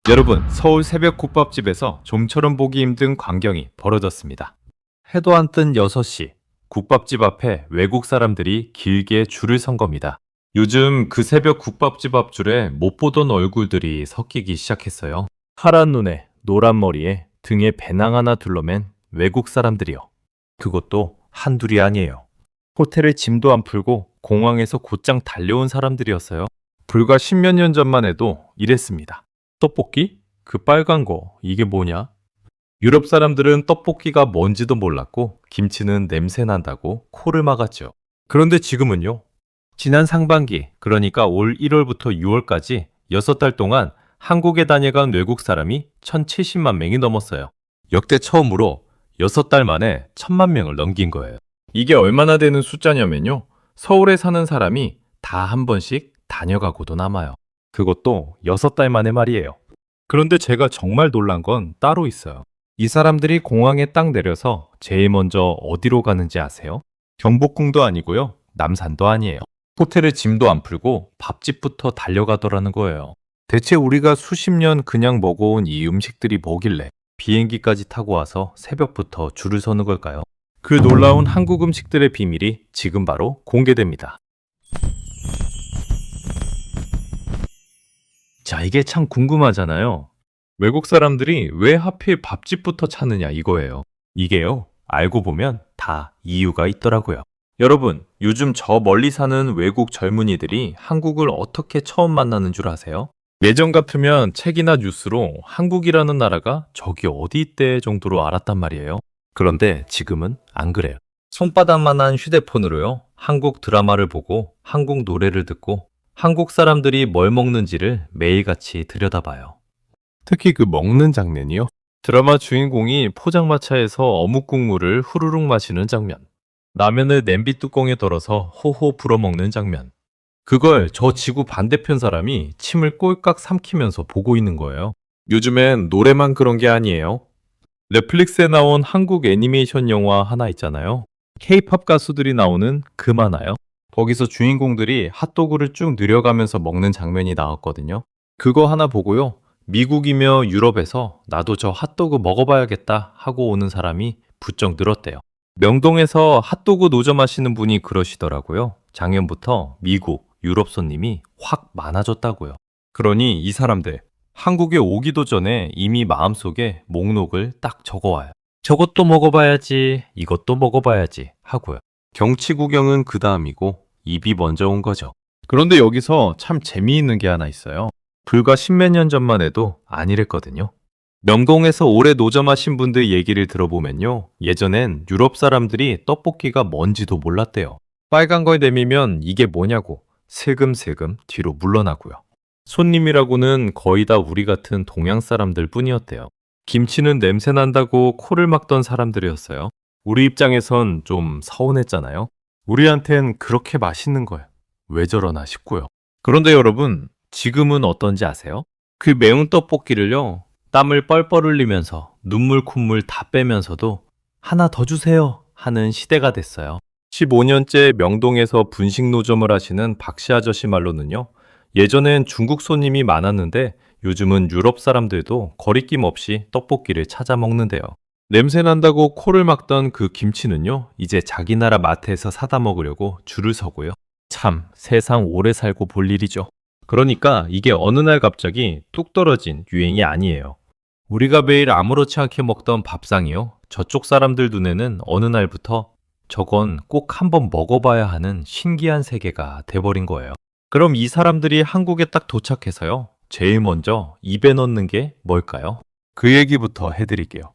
여러분, 서울 새벽 국밥집에서 좀처럼 보기 힘든 광경이 벌어졌습니다. 해도 안 뜬 6시, 국밥집 앞에 외국 사람들이 길게 줄을 선 겁니다. 요즘 그 새벽 국밥집 앞줄에 못 보던 얼굴들이 섞이기 시작했어요. 파란 눈에 노란 머리에 등에 배낭 하나 둘러맨 외국 사람들이요. 그것도 한둘이 아니에요. 호텔에 짐도 안 풀고 공항에서 곧장 달려온 사람들이었어요. 불과 십몇 년 전만 해도 이랬습니다. 떡볶이? 그 빨간 거, 이게 뭐냐? 유럽 사람들은 떡볶이가 뭔지도 몰랐고 김치는 냄새 난다고 코를 막았죠. 그런데 지금은요. 지난 상반기, 그러니까 올 1월부터 6월까지 6달 동안 한국에 다녀간 외국 사람이 1,070만 명이 넘었어요. 역대 처음으로 6달 만에 1,000만 명을 넘긴 거예요. 이게 얼마나 되는 숫자냐면요. 서울에 사는 사람이 다 한 번씩 다녀가고도 남아요. 그것도 6달 만에 말이에요. 그런데 제가 정말 놀란 건 따로 있어요. 이 사람들이 공항에 딱 내려서 제일 먼저 어디로 가는지 아세요? 경복궁도 아니고요. 남산도 아니에요. 호텔에 짐도 안 풀고 밥집부터 달려가더라는 거예요. 대체 우리가 수십 년 그냥 먹어온 이 음식들이 뭐길래 비행기까지 타고 와서 새벽부터 줄을 서는 걸까요? 그 놀라운 한국 음식들의 비밀이 지금 바로 공개됩니다. 자, 이게 참 궁금하잖아요. 외국 사람들이 왜 하필 밥집부터 찾느냐 이거예요. 이게요, 알고 보면 다 이유가 있더라고요. 여러분, 요즘 저 멀리 사는 외국 젊은이들이 한국을 어떻게 처음 만나는 줄 아세요? 예전 같으면 책이나 뉴스로 한국이라는 나라가 저기 어디 있대 정도로 알았단 말이에요. 그런데 지금은 안 그래요. 손바닥만한 휴대폰으로요, 한국 드라마를 보고 한국 노래를 듣고 한국 사람들이 뭘 먹는지를 매일같이 들여다봐요. 특히 그 먹는 장면이요. 드라마 주인공이 포장마차에서 어묵 국물을 후루룩 마시는 장면. 라면을 냄비 뚜껑에 덜어서 호호 불어먹는 장면. 그걸 저 지구 반대편 사람이 침을 꼴깍 삼키면서 보고 있는 거예요. 요즘엔 노래만 그런 게 아니에요. 넷플릭스에 나온 한국 애니메이션 영화 하나 있잖아요. K-팝 가수들이 나오는 그만아요. 거기서 주인공들이 핫도그를 쭉 늘여가면서 먹는 장면이 나왔거든요. 그거 하나 보고요. 미국이며 유럽에서 나도 저 핫도그 먹어봐야겠다 하고 오는 사람이 부쩍 늘었대요. 명동에서 핫도그 노점 하시는 분이 그러시더라고요. 작년부터 미국, 유럽 손님이 확 많아졌다고요. 그러니 이 사람들 한국에 오기도 전에 이미 마음속에 목록을 딱 적어와요. 저것도 먹어봐야지, 이것도 먹어봐야지 하고요. 경치 구경은 그 다음이고 입이 먼저 온 거죠. 그런데 여기서 참 재미있는 게 하나 있어요. 불과 십몇 년 전만 해도 안 이랬거든요. 명동에서 오래 노점하신 분들 얘기를 들어보면요. 예전엔 유럽 사람들이 떡볶이가 뭔지도 몰랐대요. 빨간 걸 내미면 이게 뭐냐고 슬금슬금 뒤로 물러나고요. 손님이라고는 거의 다 우리 같은 동양 사람들 뿐이었대요. 김치는 냄새 난다고 코를 막던 사람들이었어요. 우리 입장에선 좀 서운했잖아요. 우리한텐 그렇게 맛있는 걸 왜 저러나 싶고요. 그런데 여러분, 지금은 어떤지 아세요? 그 매운 떡볶이를요, 땀을 뻘뻘 흘리면서 눈물 콧물 다 빼면서도 하나 더 주세요 하는 시대가 됐어요. 15년째 명동에서 분식 노점을 하시는 박씨 아저씨 말로는요, 예전엔 중국 손님이 많았는데 요즘은 유럽 사람들도 거리낌 없이 떡볶이를 찾아 먹는데요. 냄새 난다고 코를 막던 그 김치는요, 이제 자기 나라 마트에서 사다 먹으려고 줄을 서고요. 참, 세상 오래 살고 볼 일이죠. 그러니까 이게 어느 날 갑자기 뚝 떨어진 유행이 아니에요. 우리가 매일 아무렇지 않게 먹던 밥상이요. 저쪽 사람들 눈에는 어느 날부터 저건 꼭 한번 먹어봐야 하는 신기한 세계가 돼버린 거예요. 그럼 이 사람들이 한국에 딱 도착해서요. 제일 먼저 입에 넣는 게 뭘까요? 그 얘기부터 해드릴게요.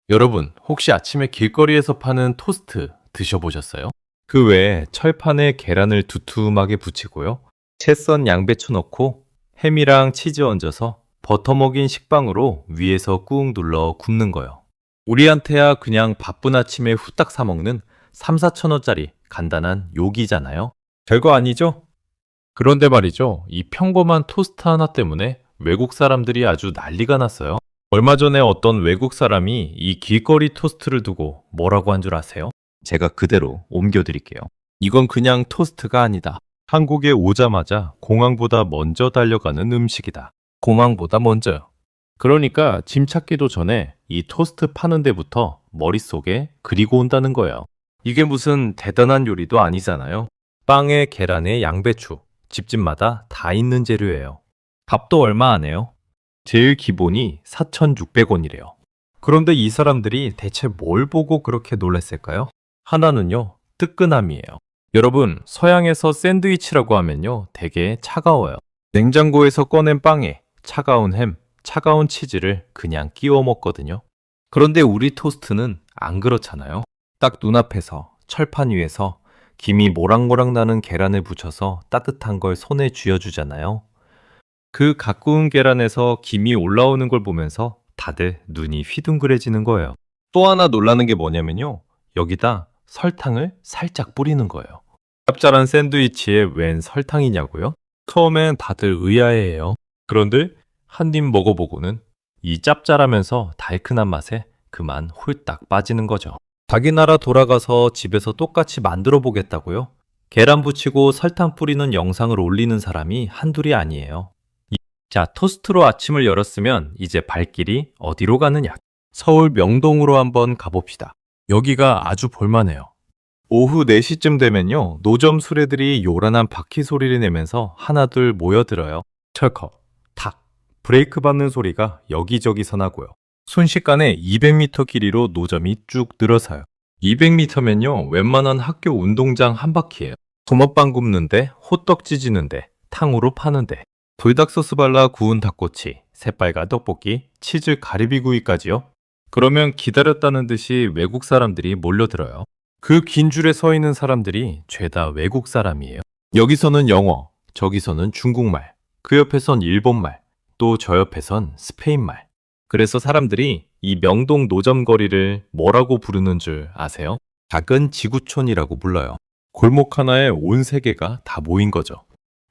여러분, 혹시 아침에 길거리에서 파는 토스트 드셔보셨어요? 그 외에 철판에 계란을 두툼하게 붙이고요. 채 썬 양배추 넣고 햄이랑 치즈 얹어서 버터 먹인 식빵으로 위에서 꾹 눌러 굽는 거요. 우리한테야 그냥 바쁜 아침에 후딱 사 먹는 3, 4천 원짜리 간단한 요기잖아요. 별거 아니죠? 그런데 말이죠. 이 평범한 토스트 하나 때문에 외국 사람들이 아주 난리가 났어요. 얼마 전에 어떤 외국 사람이 이 길거리 토스트를 두고 뭐라고 한 줄 아세요? 제가 그대로 옮겨드릴게요. 이건 그냥 토스트가 아니다. 한국에 오자마자 공항보다 먼저 달려가는 음식이다. 공항보다 먼저요. 그러니까 짐 찾기도 전에 이 토스트 파는 데부터 머릿속에 그리고 온다는 거예요. 이게 무슨 대단한 요리도 아니잖아요. 빵에 계란에 양배추, 집집마다 다 있는 재료예요. 값도 얼마 안 해요. 제일 기본이 4,600원이래요. 그런데 이 사람들이 대체 뭘 보고 그렇게 놀랐을까요? 하나는요, 뜨끈함이에요. 여러분, 서양에서 샌드위치라고 하면요, 되게 차가워요. 냉장고에서 꺼낸 빵에 차가운 햄, 차가운 치즈를 그냥 끼워 먹거든요. 그런데 우리 토스트는 안 그렇잖아요. 딱 눈앞에서 철판 위에서 김이 모락모락 나는 계란을 붙여서 따뜻한 걸 손에 쥐어주잖아요. 그 가꾸운 계란에서 김이 올라오는 걸 보면서 다들 눈이 휘둥그레지는 거예요. 또 하나 놀라는 게 뭐냐면요. 여기다 설탕을 살짝 뿌리는 거예요. 짭짤한 샌드위치에 웬 설탕이냐고요? 처음엔 다들 의아해해요. 그런데 한 입 먹어보고는 이 짭짤하면서 달큰한 맛에 그만 홀딱 빠지는 거죠. 자기 나라 돌아가서 집에서 똑같이 만들어 보겠다고요? 계란 붙이고 설탕 뿌리는 영상을 올리는 사람이 한둘이 아니에요. 자, 토스트로 아침을 열었으면 이제 발길이 어디로 가느냐? 서울 명동으로 한번 가봅시다. 여기가 아주 볼만해요. 오후 4시쯤 되면요, 노점 수레들이 요란한 바퀴 소리를 내면서 하나둘 모여들어요. 철컥, 탁, 브레이크 밟는 소리가 여기저기서 나고요. 순식간에 200m 길이로 노점이 쭉 늘어서요. 200m면요, 웬만한 학교 운동장 한 바퀴예요. 붕어빵 굽는데, 호떡 찢이는데, 탕후루 파는데, 불닭소스 발라 구운 닭꼬치, 새빨간 떡볶이, 치즈 가리비구이까지요. 그러면 기다렸다는 듯이 외국 사람들이 몰려들어요. 그 긴 줄에 서 있는 사람들이 죄다 외국 사람이에요. 여기서는 영어, 저기서는 중국말, 그 옆에선 일본말, 또 저 옆에선 스페인말. 그래서 사람들이 이 명동 노점 거리를 뭐라고 부르는 줄 아세요? 작은 지구촌이라고 불러요. 골목 하나에 온 세계가 다 모인 거죠.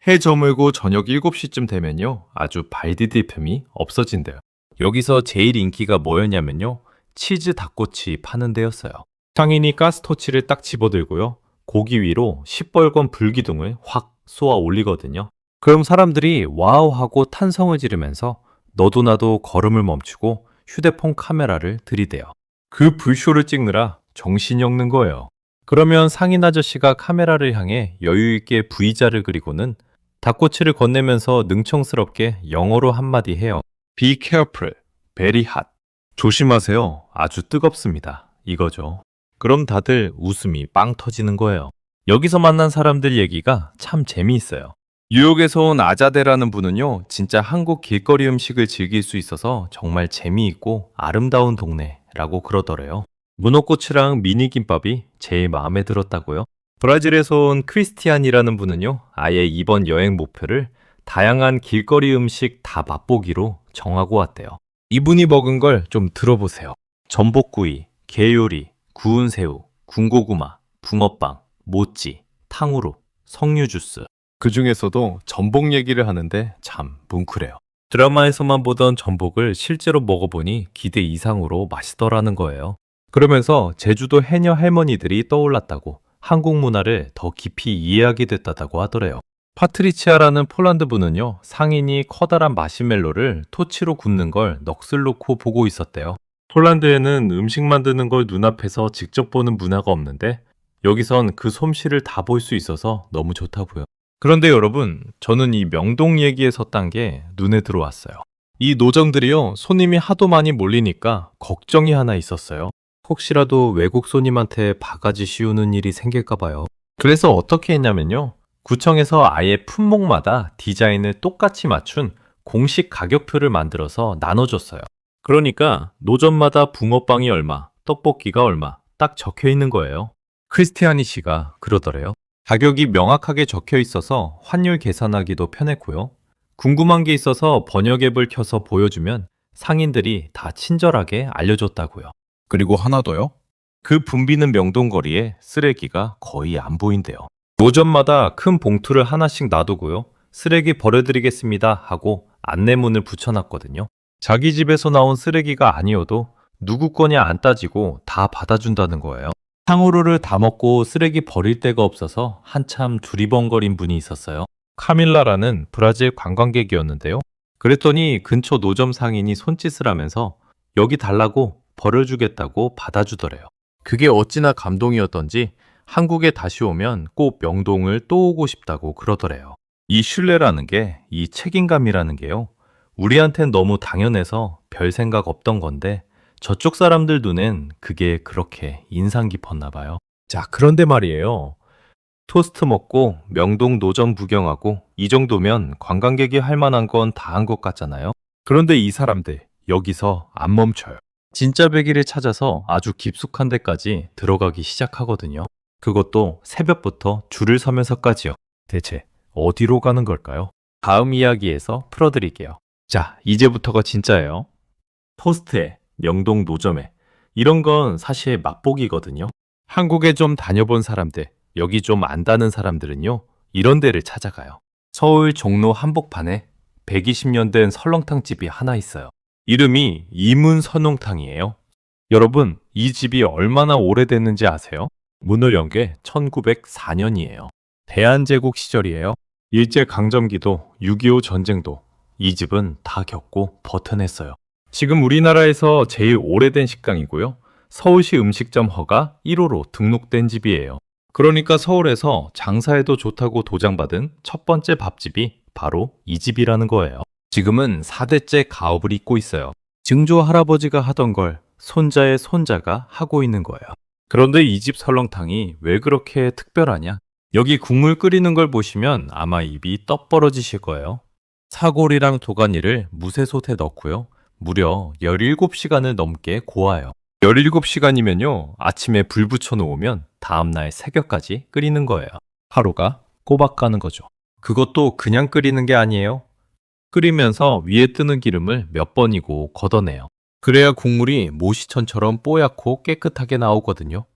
해 저물고 저녁 7시쯤 되면요, 아주 발디딜품이 없어진대요. 여기서 제일 인기가 뭐였냐면요, 치즈 닭꼬치 파는 데였어요. 상인이 가스토치를 딱 집어들고요, 고기 위로 시뻘건 불기둥을 확 쏘아 올리거든요. 그럼 사람들이 와우 하고 탄성을 지르면서 너도 나도 걸음을 멈추고 휴대폰 카메라를 들이대요. 그 불쇼를 찍느라 정신이 없는 거예요. 그러면 상인 아저씨가 카메라를 향해 여유 있게 V자를 그리고는 닭꼬치를 건네면서 능청스럽게 영어로 한마디 해요. Be careful, very hot. 조심하세요. 아주 뜨겁습니다. 이거죠. 그럼 다들 웃음이 빵 터지는 거예요. 여기서 만난 사람들 얘기가 참 재미있어요. 뉴욕에서 온 아자데라는 분은요, 진짜 한국 길거리 음식을 즐길 수 있어서 정말 재미있고 아름다운 동네라고 그러더래요. 문어꼬치랑 미니김밥이 제일 마음에 들었다고요. 브라질에서 온 크리스티안이라는 분은요, 아예 이번 여행 목표를 다양한 길거리 음식 다 맛보기로 정하고 왔대요. 이분이 먹은 걸 좀 들어보세요. 전복구이, 게요리, 구운 새우, 군고구마, 붕어빵, 모찌, 탕후루, 석류주스. 그 중에서도 전복 얘기를 하는데 참 뭉클해요. 드라마에서만 보던 전복을 실제로 먹어보니 기대 이상으로 맛있더라는 거예요. 그러면서 제주도 해녀 할머니들이 떠올랐다고 한국 문화를 더 깊이 이해하게 됐다고 하더래요. 파트리치아라는 폴란드 분은요, 상인이 커다란 마시멜로를 토치로 굽는 걸 넋을 놓고 보고 있었대요. 폴란드에는 음식 만드는 걸 눈앞에서 직접 보는 문화가 없는데 여기선 그 솜씨를 다 볼 수 있어서 너무 좋다고요. 그런데 여러분, 저는 이 명동 얘기에 섰단 게 눈에 들어왔어요. 이 노점들이요, 손님이 하도 많이 몰리니까 걱정이 하나 있었어요. 혹시라도 외국 손님한테 바가지 씌우는 일이 생길까 봐요. 그래서 어떻게 했냐면요, 구청에서 아예 품목마다 디자인을 똑같이 맞춘 공식 가격표를 만들어서 나눠줬어요. 그러니까 노점마다 붕어빵이 얼마, 떡볶이가 얼마 딱 적혀 있는 거예요. 크리스티아니 씨가 그러더래요. 가격이 명확하게 적혀 있어서 환율 계산하기도 편했고요. 궁금한 게 있어서 번역 앱을 켜서 보여주면 상인들이 다 친절하게 알려줬다고요. 그리고 하나 더요? 그 붐비는 명동거리에 쓰레기가 거의 안 보인대요. 노점마다 큰 봉투를 하나씩 놔두고요, 쓰레기 버려드리겠습니다 하고 안내문을 붙여놨거든요. 자기 집에서 나온 쓰레기가 아니어도 누구 거냐 안 따지고 다 받아준다는 거예요. 탕후루를 다 먹고 쓰레기 버릴 데가 없어서 한참 두리번거린 분이 있었어요. 카밀라라는 브라질 관광객이었는데요. 그랬더니 근처 노점 상인이 손짓을 하면서 여기 달라고 벌어주겠다고 받아주더래요. 그게 어찌나 감동이었던지 한국에 다시 오면 꼭 명동을 또 오고 싶다고 그러더래요. 이 신뢰라는 게, 이 책임감이라는 게요. 우리한텐 너무 당연해서 별 생각 없던 건데 저쪽 사람들 눈엔 그게 그렇게 인상 깊었나 봐요. 자, 그런데 말이에요. 토스트 먹고 명동 노점 구경하고 이 정도면 관광객이 할 만한 건 다 한 것 같잖아요. 그런데 이 사람들 여기서 안 멈춰요. 진짜 베기를 찾아서 아주 깊숙한 데까지 들어가기 시작하거든요. 그것도 새벽부터 줄을 서면서까지요. 대체 어디로 가는 걸까요? 다음 이야기에서 풀어드릴게요. 자, 이제부터가 진짜예요. 토스트에, 명동 노점에, 이런 건 사실 맛보기거든요. 한국에 좀 다녀본 사람들, 여기 좀 안다는 사람들은요, 이런 데를 찾아가요. 서울 종로 한복판에 120년 된 설렁탕 집이 하나 있어요. 이름이 이문선홍탕이에요. 여러분, 이 집이 얼마나 오래됐는지 아세요? 문을 연 게 1904년이에요. 대한제국 시절이에요. 일제강점기도 6.25 전쟁도 이 집은 다 겪고 버텨냈어요. 지금 우리나라에서 제일 오래된 식당이고요. 서울시 음식점 허가 1호로 등록된 집이에요. 그러니까 서울에서 장사해도 좋다고 도장받은 첫 번째 밥집이 바로 이 집이라는 거예요. 지금은 4대째 가업을 잇고 있어요. 증조 할아버지가 하던 걸 손자의 손자가 하고 있는 거예요. 그런데 이 집 설렁탕이 왜 그렇게 특별하냐? 여기 국물 끓이는 걸 보시면 아마 입이 떡 벌어지실 거예요. 사골이랑 도가니를 무쇠솥에 넣고요. 무려 17시간을 넘게 고아요. 17시간이면요. 아침에 불 붙여 놓으면 다음날 새벽까지 끓이는 거예요. 하루가 꼬박 가는 거죠. 그것도 그냥 끓이는 게 아니에요. 끓이면서 위에 뜨는 기름을 몇 번이고 걷어내요. 그래야 국물이 모시천처럼 뽀얗고 깨끗하게 나오거든요.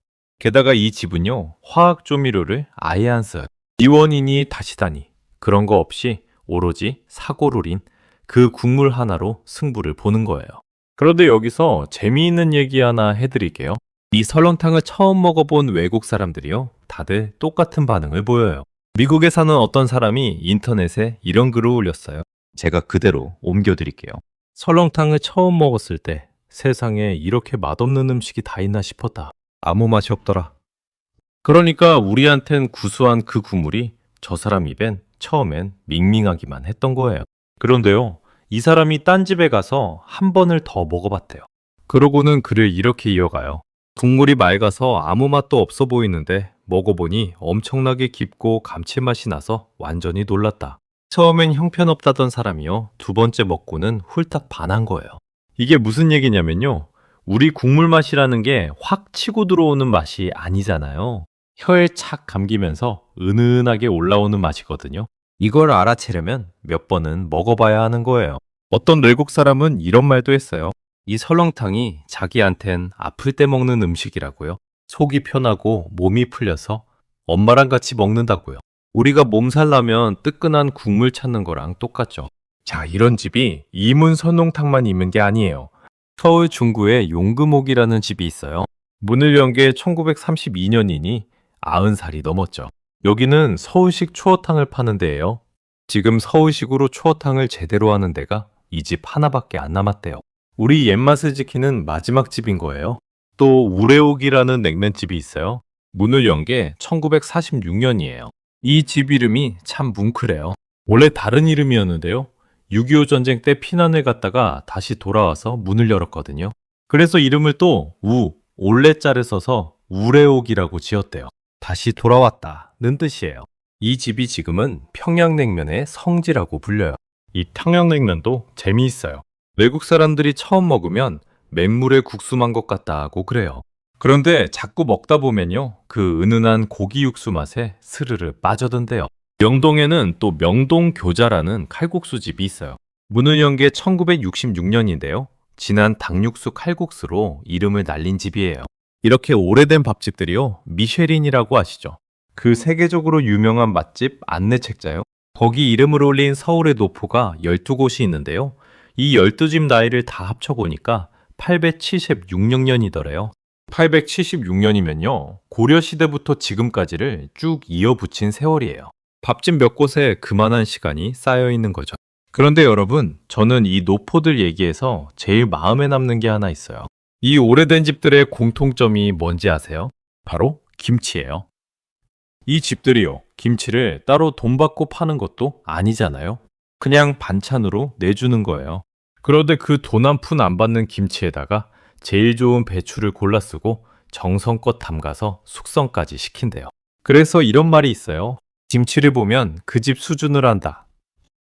게다가 이 집은요, 화학 조미료를 아예 안 써요. 지원이니 다시다니 그런 거 없이 오로지 사골 우린 그 국물 하나로 승부를 보는 거예요. 그런데 여기서 재미있는 얘기 하나 해드릴게요. 이 설렁탕을 처음 먹어본 외국 사람들이요, 다들 똑같은 반응을 보여요. 미국에 사는 어떤 사람이 인터넷에 이런 글을 올렸어요. 제가 그대로 옮겨드릴게요. 설렁탕을 처음 먹었을 때 세상에 이렇게 맛없는 음식이 다 있나 싶었다. 아무 맛이 없더라. 그러니까 우리한텐 구수한 그 국물이 저 사람 입엔 처음엔 밍밍하기만 했던 거예요. 그런데요, 이 사람이 딴 집에 가서 한 번을 더 먹어봤대요. 그러고는 글을 이렇게 이어가요. 국물이 맑아서 아무 맛도 없어 보이는데 먹어보니 엄청나게 깊고 감칠맛이 나서 완전히 놀랐다. 처음엔 형편없다던 사람이요, 두 번째 먹고는 훌딱 반한 거예요. 이게 무슨 얘기냐면요, 우리 국물 맛이라는 게 확 치고 들어오는 맛이 아니잖아요. 혀에 착 감기면서 은은하게 올라오는 맛이거든요. 이걸 알아채려면 몇 번은 먹어봐야 하는 거예요. 어떤 외국 사람은 이런 말도 했어요. 이 설렁탕이 자기한텐 아플 때 먹는 음식이라고요. 속이 편하고 몸이 풀려서 엄마랑 같이 먹는다고요. 우리가 몸살 나면 뜨끈한 국물 찾는 거랑 똑같죠. 자, 이런 집이 이문선홍탕만 있는 게 아니에요. 서울 중구에 용금옥이라는 집이 있어요. 문을 연 게 1932년이니 90살이 넘었죠. 여기는 서울식 추어탕을 파는 데예요. 지금 서울식으로 추어탕을 제대로 하는 데가 이 집 하나밖에 안 남았대요. 우리 옛맛을 지키는 마지막 집인 거예요. 또 우레옥이라는 냉면집이 있어요. 문을 연 게 1946년이에요. 이 집 이름이 참 뭉클해요. 원래 다른 이름이었는데요. 6.25 전쟁 때 피난을 갔다가 다시 돌아와서 문을 열었거든요. 그래서 이름을 또 올레자를 써서 우레옥이라고 지었대요. 다시 돌아왔다는 뜻이에요. 이 집이 지금은 평양냉면의 성지라고 불려요. 이 평양냉면도 재미있어요. 외국 사람들이 처음 먹으면 맹물에 국수만 것 같다고 그래요. 그런데 자꾸 먹다 보면요, 그 은은한 고기 육수 맛에 스르르 빠져든대요. 명동에는 또 명동교자라는 칼국수 집이 있어요. 문을 연 게 1966년인데요. 진한 닭육수 칼국수로 이름을 날린 집이에요. 이렇게 오래된 밥집들이요, 미쉐린이라고 아시죠? 그 세계적으로 유명한 맛집 안내책자요. 거기 이름을 올린 서울의 노포가 12곳이 있는데요. 이 12집 나이를 다 합쳐보니까 876년이더래요. 876년이면요, 고려시대부터 지금까지를 쭉 이어붙인 세월이에요. 밥집 몇 곳에 그만한 시간이 쌓여 있는 거죠. 그런데 여러분, 저는 이 노포들 얘기에서 제일 마음에 남는 게 하나 있어요. 이 오래된 집들의 공통점이 뭔지 아세요? 바로 김치예요. 이 집들이요, 김치를 따로 돈 받고 파는 것도 아니잖아요. 그냥 반찬으로 내주는 거예요. 그런데 그 돈 한 푼 안 받는 김치에다가 제일 좋은 배추를 골라 쓰고 정성껏 담가서 숙성까지 시킨대요. 그래서 이런 말이 있어요. 김치를 보면 그 집 수준을 한다.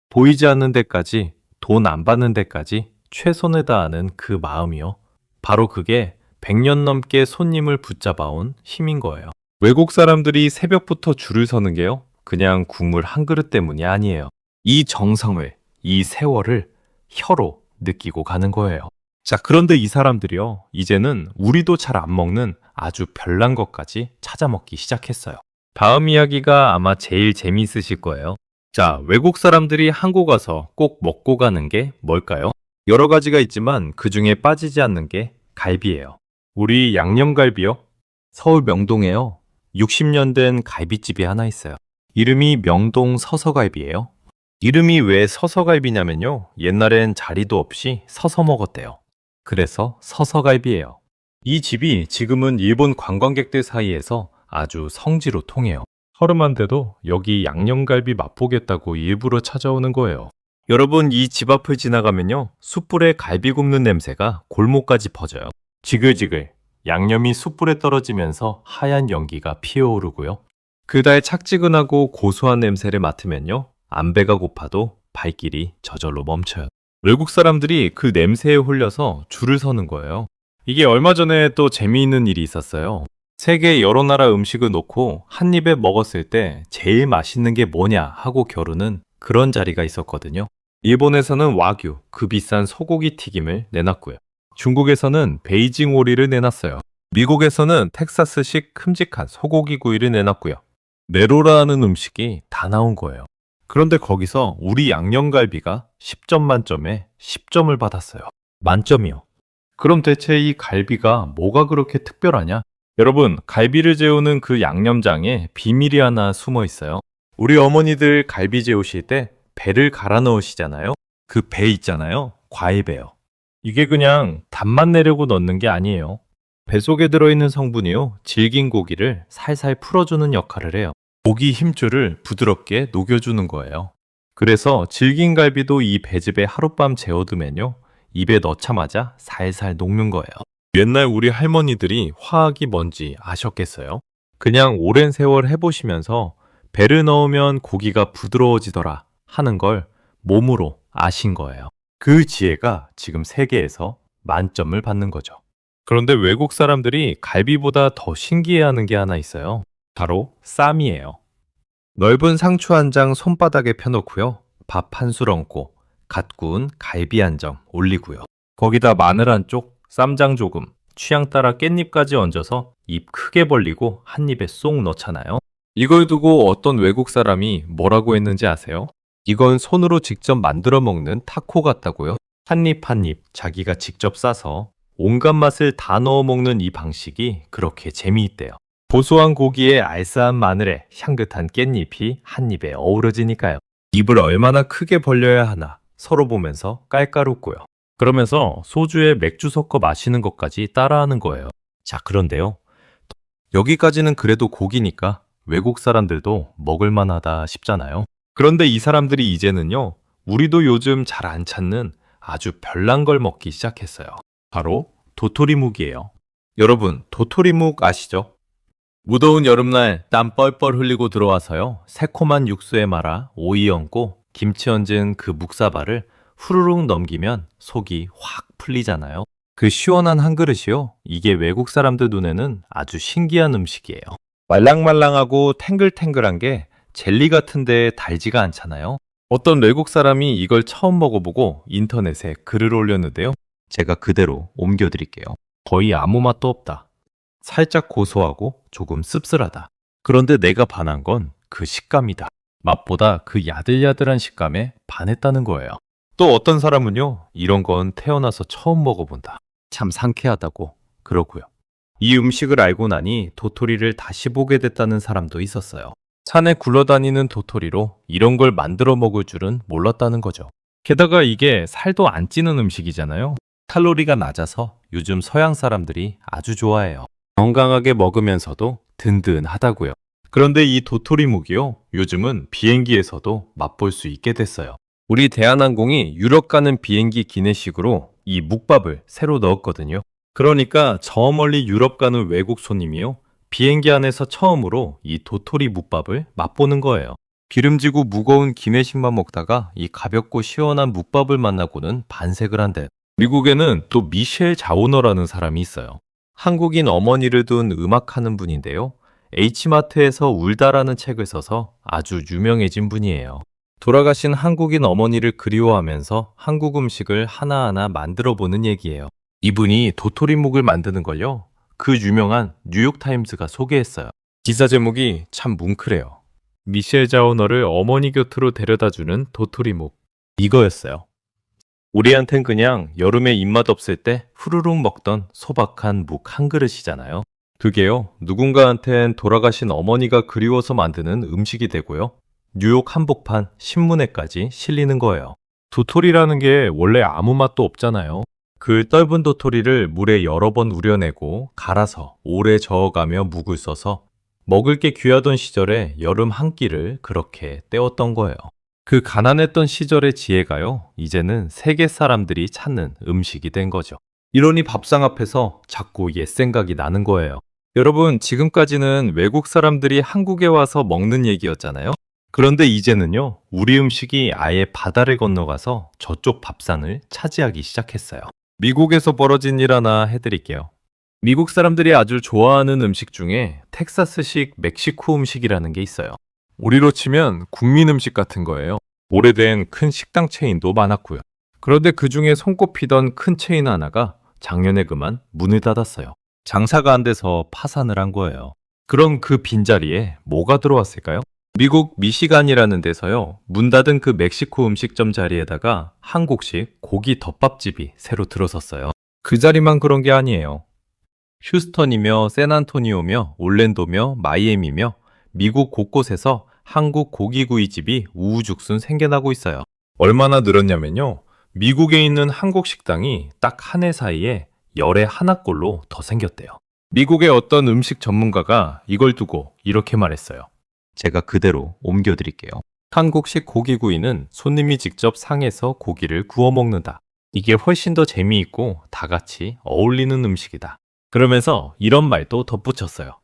보이지 않는 데까지, 돈 안 받는 데까지 최선을 다하는 그 마음이요. 바로 그게 100년 넘게 손님을 붙잡아온 힘인 거예요. 외국 사람들이 새벽부터 줄을 서는 게요, 그냥 국물 한 그릇 때문이 아니에요. 이 정성을, 이 세월을 혀로 느끼고 가는 거예요. 자, 그런데 이 사람들이요, 이제는 우리도 잘 안 먹는 아주 별난 것까지 찾아 먹기 시작했어요. 다음 이야기가 아마 제일 재미있으실 거예요. 자, 외국 사람들이 한국 와서 꼭 먹고 가는 게 뭘까요? 여러 가지가 있지만 그 중에 빠지지 않는 게 갈비예요. 우리 양념갈비요? 서울 명동에요, 60년 된 갈비집이 하나 있어요. 이름이 명동 서서갈비예요. 이름이 왜 서서갈비냐면요, 옛날엔 자리도 없이 서서 먹었대요. 그래서 서서갈비예요. 이 집이 지금은 일본 관광객들 사이에서 아주 성지로 통해요. 허름한데도 여기 양념갈비 맛보겠다고 일부러 찾아오는 거예요. 여러분, 이 집 앞을 지나가면요, 숯불에 갈비 굽는 냄새가 골목까지 퍼져요. 지글지글 양념이 숯불에 떨어지면서 하얀 연기가 피어오르고요. 그달 착지근하고 고소한 냄새를 맡으면요, 안 배가 고파도 발길이 저절로 멈춰요. 외국 사람들이 그 냄새에 홀려서 줄을 서는 거예요. 이게 얼마 전에 또 재미있는 일이 있었어요. 세계 여러 나라 음식을 놓고 한 입에 먹었을 때 제일 맛있는 게 뭐냐 하고 겨루는 그런 자리가 있었거든요. 일본에서는 와규, 그 비싼 소고기 튀김을 내놨고요. 중국에서는 베이징 오리를 내놨어요. 미국에서는 텍사스식 큼직한 소고기 구이를 내놨고요. 네로라는 음식이 다 나온 거예요. 그런데 거기서 우리 양념갈비가 10점 만점에 10점을 받았어요. 만점이요. 그럼 대체 이 갈비가 뭐가 그렇게 특별하냐? 여러분, 갈비를 재우는 그 양념장에 비밀이 하나 숨어 있어요. 우리 어머니들 갈비 재우실 때 배를 갈아 넣으시잖아요. 그 배 있잖아요, 과일배요. 이게 그냥 단맛 내려고 넣는 게 아니에요. 배 속에 들어있는 성분이요, 질긴 고기를 살살 풀어주는 역할을 해요. 고기 힘줄을 부드럽게 녹여주는 거예요. 그래서 질긴 갈비도 이 배즙에 하룻밤 재워두면요, 입에 넣자마자 살살 녹는 거예요. 옛날 우리 할머니들이 화학이 뭔지 아셨겠어요? 그냥 오랜 세월 해보시면서 배를 넣으면 고기가 부드러워지더라 하는 걸 몸으로 아신 거예요. 그 지혜가 지금 세계에서 만점을 받는 거죠. 그런데 외국 사람들이 갈비보다 더 신기해하는 게 하나 있어요. 바로 쌈이에요. 넓은 상추 한 장 손바닥에 펴놓고요, 밥 한 술 얹고 갓 구운 갈비 한 점 올리고요. 거기다 마늘 한 쪽, 쌈장 조금, 취향 따라 깻잎까지 얹어서 입 크게 벌리고 한 입에 쏙 넣잖아요. 이걸 두고 어떤 외국 사람이 뭐라고 했는지 아세요? 이건 손으로 직접 만들어 먹는 타코 같다고요. 한 입 한 입 자기가 직접 싸서 온갖 맛을 다 넣어 먹는 이 방식이 그렇게 재미있대요. 고소한 고기에 알싸한 마늘에 향긋한 깻잎이 한 입에 어우러지니까요. 입을 얼마나 크게 벌려야 하나 서로 보면서 깔깔 웃고요. 그러면서 소주에 맥주 섞어 마시는 것까지 따라하는 거예요. 자, 그런데요, 여기까지는 그래도 고기니까 외국 사람들도 먹을만하다 싶잖아요. 그런데 이 사람들이 이제는요, 우리도 요즘 잘 안 찾는 아주 별난 걸 먹기 시작했어요. 바로 도토리묵이에요. 여러분, 도토리묵 아시죠? 무더운 여름날 땀 뻘뻘 흘리고 들어와서요, 새콤한 육수에 말아 오이 얹고 김치 얹은 그 묵사발을 후루룩 넘기면 속이 확 풀리잖아요. 그 시원한 한 그릇이요, 이게 외국 사람들 눈에는 아주 신기한 음식이에요. 말랑말랑하고 탱글탱글한 게 젤리 같은데 달지가 않잖아요. 어떤 외국 사람이 이걸 처음 먹어보고 인터넷에 글을 올렸는데요, 제가 그대로 옮겨드릴게요. 거의 아무 맛도 없다. 살짝 고소하고 조금 씁쓸하다. 그런데 내가 반한 건 그 식감이다. 맛보다 그 야들야들한 식감에 반했다는 거예요. 또 어떤 사람은요, 이런 건 태어나서 처음 먹어본다. 참 상쾌하다고 그러고요. 이 음식을 알고 나니 도토리를 다시 보게 됐다는 사람도 있었어요. 산에 굴러다니는 도토리로 이런 걸 만들어 먹을 줄은 몰랐다는 거죠. 게다가 이게 살도 안 찌는 음식이잖아요. 칼로리가 낮아서 요즘 서양 사람들이 아주 좋아해요. 건강하게 먹으면서도 든든하다고요. 그런데 이 도토리묵이요, 요즘은 비행기에서도 맛볼 수 있게 됐어요. 우리 대한항공이 유럽 가는 비행기 기내식으로 이 묵밥을 새로 넣었거든요. 그러니까 저 멀리 유럽 가는 외국 손님이요, 비행기 안에서 처음으로 이 도토리 묵밥을 맛보는 거예요. 기름지고 무거운 기내식만 먹다가 이 가볍고 시원한 묵밥을 만나고는 반색을 한대. 미국에는 또 미셸 자우너라는 사람이 있어요. 한국인 어머니를 둔 음악하는 분인데요. H마트에서 울다라는 책을 써서 아주 유명해진 분이에요. 돌아가신 한국인 어머니를 그리워하면서 한국 음식을 하나하나 만들어 보는 얘기예요. 이분이 도토리묵을 만드는 걸요, 그 유명한 뉴욕타임스가 소개했어요. 기사 제목이 참 뭉클해요. 미셸 자우너를 어머니 곁으로 데려다주는 도토리묵. 이거였어요. 우리한텐 그냥 여름에 입맛 없을 때 후루룩 먹던 소박한 묵 한 그릇이잖아요. 그게요, 누군가한텐 돌아가신 어머니가 그리워서 만드는 음식이 되고요, 뉴욕 한복판 신문에까지 실리는 거예요. 도토리라는 게 원래 아무 맛도 없잖아요. 그 떫은 도토리를 물에 여러 번 우려내고 갈아서 오래 저어가며 묵을 써서 먹을 게 귀하던 시절에 여름 한 끼를 그렇게 때웠던 거예요. 그 가난했던 시절의 지혜가요, 이제는 세계 사람들이 찾는 음식이 된 거죠. 이러니 밥상 앞에서 자꾸 옛 생각이 나는 거예요. 여러분, 지금까지는 외국 사람들이 한국에 와서 먹는 얘기였잖아요. 그런데 이제는요, 우리 음식이 아예 바다를 건너가서 저쪽 밥상을 차지하기 시작했어요. 미국에서 벌어진 일 하나 해드릴게요. 미국 사람들이 아주 좋아하는 음식 중에 텍사스식 멕시코 음식이라는 게 있어요. 우리로 치면 국민 음식 같은 거예요. 오래된 큰 식당 체인도 많았고요. 그런데 그 중에 손꼽히던 큰 체인 하나가 작년에 그만 문을 닫았어요. 장사가 안 돼서 파산을 한 거예요. 그럼 그 빈자리에 뭐가 들어왔을까요? 미국 미시간이라는 데서요, 문 닫은 그 멕시코 음식점 자리에다가 한국식 고기 덮밥집이 새로 들어섰어요. 그 자리만 그런 게 아니에요. 휴스턴이며 샌안토니오며 올랜도며 마이애미며 미국 곳곳에서 한국 고기구이집이 우후죽순 생겨나고 있어요. 얼마나 늘었냐면요, 미국에 있는 한국 식당이 딱 한 해 사이에 열에 하나꼴로 더 생겼대요. 미국의 어떤 음식 전문가가 이걸 두고 이렇게 말했어요. 제가 그대로 옮겨드릴게요. 한국식 고기구이는 손님이 직접 상에서 고기를 구워 먹는다. 이게 훨씬 더 재미있고 다 같이 어울리는 음식이다. 그러면서 이런 말도 덧붙였어요.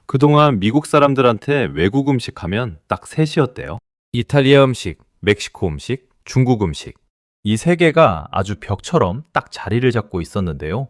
그동안 미국 사람들한테 외국 음식 하면 딱 셋이었대요. 이탈리아 음식, 멕시코 음식, 중국 음식. 이 세 개가 아주 벽처럼 딱 자리를 잡고 있었는데요.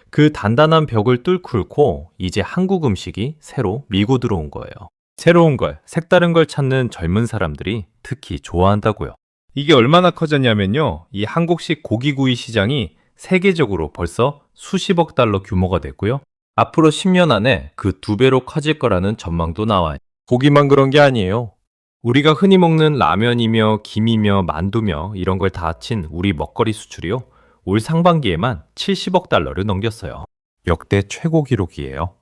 그 단단한 벽을 뚫고 이제 한국 음식이 새로 밀고 들어온 거예요. 새로운 걸, 색다른 걸 찾는 젊은 사람들이 특히 좋아한다고요. 이게 얼마나 커졌냐면요, 이 한국식 고기구이 시장이 세계적으로 벌써 수십억 달러 규모가 됐고요. 앞으로 10년 안에 그 2배로 커질 거라는 전망도 나와요. 고기만 그런 게 아니에요. 우리가 흔히 먹는 라면이며 김이며 만두며 이런 걸 다 합친 우리 먹거리 수출이요, 올 상반기에만 70억 달러를 넘겼어요. 역대 최고 기록이에요.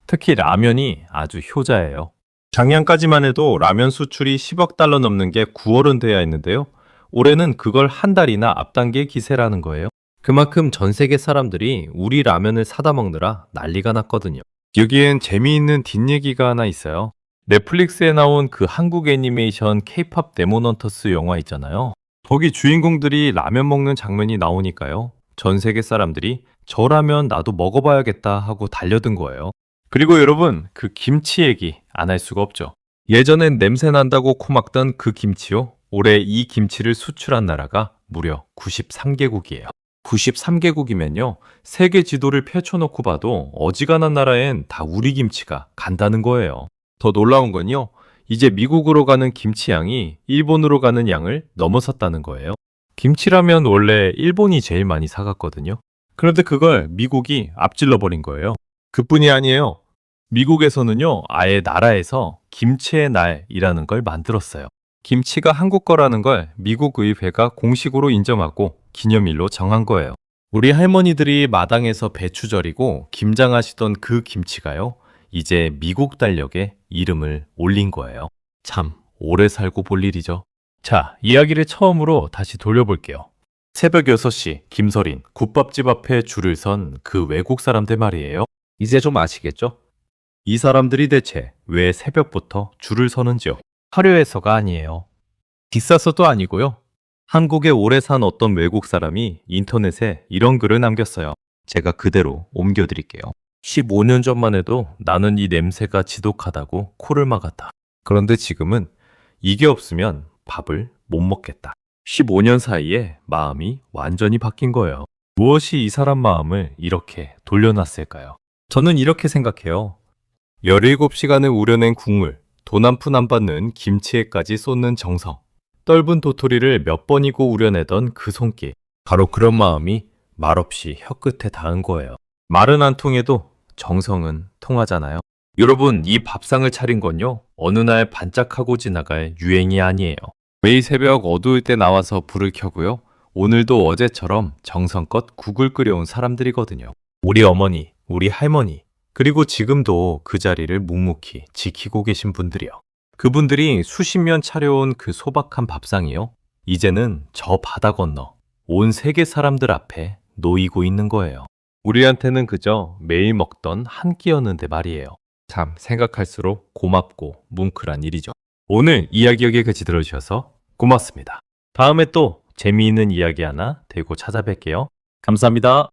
특히 라면이 아주 효자예요. 작년까지만 해도 라면 수출이 10억 달러 넘는 게 9월은 돼야 했는데요. 올해는 그걸 한 달이나 앞당길 기세라는 거예요. 그만큼 전 세계 사람들이 우리 라면을 사다 먹느라 난리가 났거든요. 여기엔 재미있는 뒷얘기가 하나 있어요. 넷플릭스에 나온 그 한국 애니메이션 K-POP 데몬헌터스 영화 있잖아요. 거기 주인공들이 라면 먹는 장면이 나오니까요, 전 세계 사람들이 저 라면 나도 먹어봐야겠다 하고 달려든 거예요. 그리고 여러분, 그 김치 얘기 안 할 수가 없죠. 예전엔 냄새 난다고 코막던 그 김치요, 올해 이 김치를 수출한 나라가 무려 93개국이에요. 93개국이면요, 세계 지도를 펼쳐놓고 봐도 어지간한 나라엔 다 우리 김치가 간다는 거예요. 더 놀라운 건요, 이제 미국으로 가는 김치 양이 일본으로 가는 양을 넘어섰다는 거예요. 김치라면 원래 일본이 제일 많이 사갔거든요. 그런데 그걸 미국이 앞질러 버린 거예요. 그뿐이 아니에요. 미국에서는요, 아예 나라에서 김치의 날이라는 걸 만들었어요. 김치가 한국 거라는 걸 미국 의회가 공식으로 인정하고 기념일로 정한 거예요. 우리 할머니들이 마당에서 배추 절이고 김장하시던 그 김치가요, 이제 미국 달력에 이름을 올린 거예요. 참 오래 살고 볼 일이죠. 자, 이야기를 처음으로 다시 돌려볼게요. 새벽 6시 김서린 국밥집 앞에 줄을 선 그 외국 사람들 말이에요. 이제 좀 아시겠죠? 이 사람들이 대체 왜 새벽부터 줄을 서는지요? 화려해서가 아니에요. 비싸서도 아니고요. 한국에 오래 산 어떤 외국 사람이 인터넷에 이런 글을 남겼어요. 제가 그대로 옮겨드릴게요. 15년 전만 해도 나는 이 냄새가 지독하다고 코를 막았다. 그런데 지금은 이게 없으면 밥을 못 먹겠다. 15년 사이에 마음이 완전히 바뀐 거예요. 무엇이 이 사람 마음을 이렇게 돌려놨을까요? 저는 이렇게 생각해요. 17시간을 우려낸 국물, 돈 한 푼 안 받는 김치에까지 쏟는 정성, 떫은 도토리를 몇 번이고 우려내던 그 손길, 바로 그런 마음이 말없이 혀끝에 닿은 거예요. 말은 안 통해도 정성은 통하잖아요. 여러분, 이 밥상을 차린 건요, 어느 날 반짝하고 지나갈 유행이 아니에요. 매일 새벽 어두울 때 나와서 불을 켜고요, 오늘도 어제처럼 정성껏 국을 끓여온 사람들이거든요. 우리 어머니, 우리 할머니, 그리고 지금도 그 자리를 묵묵히 지키고 계신 분들이요. 그분들이 수십 년 차려온 그 소박한 밥상이요, 이제는 저 바다 건너 온 세계 사람들 앞에 놓이고 있는 거예요. 우리한테는 그저 매일 먹던 한 끼였는데 말이에요. 참 생각할수록 고맙고 뭉클한 일이죠. 오늘 이야기 여기까지 들어주셔서 고맙습니다. 다음에 또 재미있는 이야기 하나 들고 찾아뵐게요. 감사합니다.